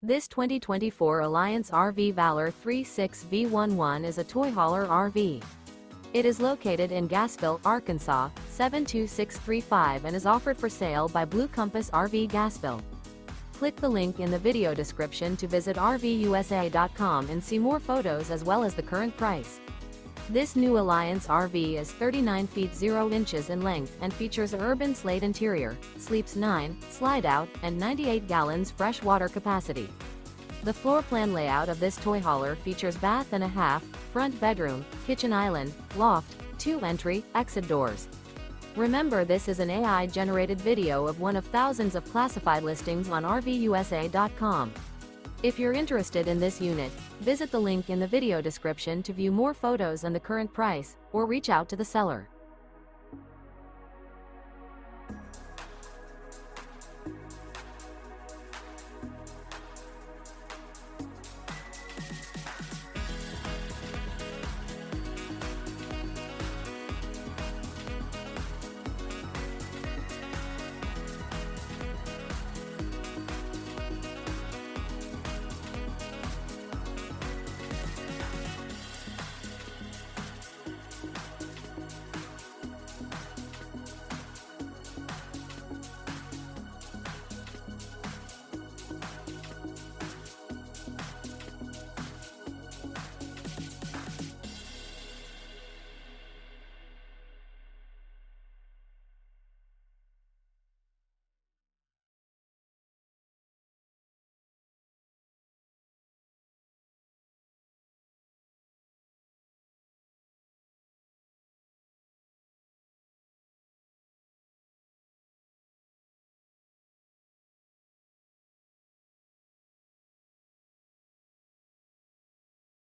This 2024 Alliance RV Valor 36V11 is a toy hauler RV. It is located in Gassville, Arkansas, 72635 and is offered for sale by Blue Compass RV Gassville. Click the link in the video description to visit RVUSA.com and see more photos as well as the current price. This new Alliance RV is 39 feet 0 inches in length and features an URBAN SLATE interior, sleeps 9, slide-out, and 98 gallons fresh water capacity. The floor plan layout of this toy hauler features bath and a half, front bedroom, kitchen island, loft, 2 entry, exit doors. Remember, this is an AI-generated video of one of thousands of classified listings on RVUSA.com. If you're interested in this unit, visit the link in the video description to view more photos and the current price, or reach out to the seller.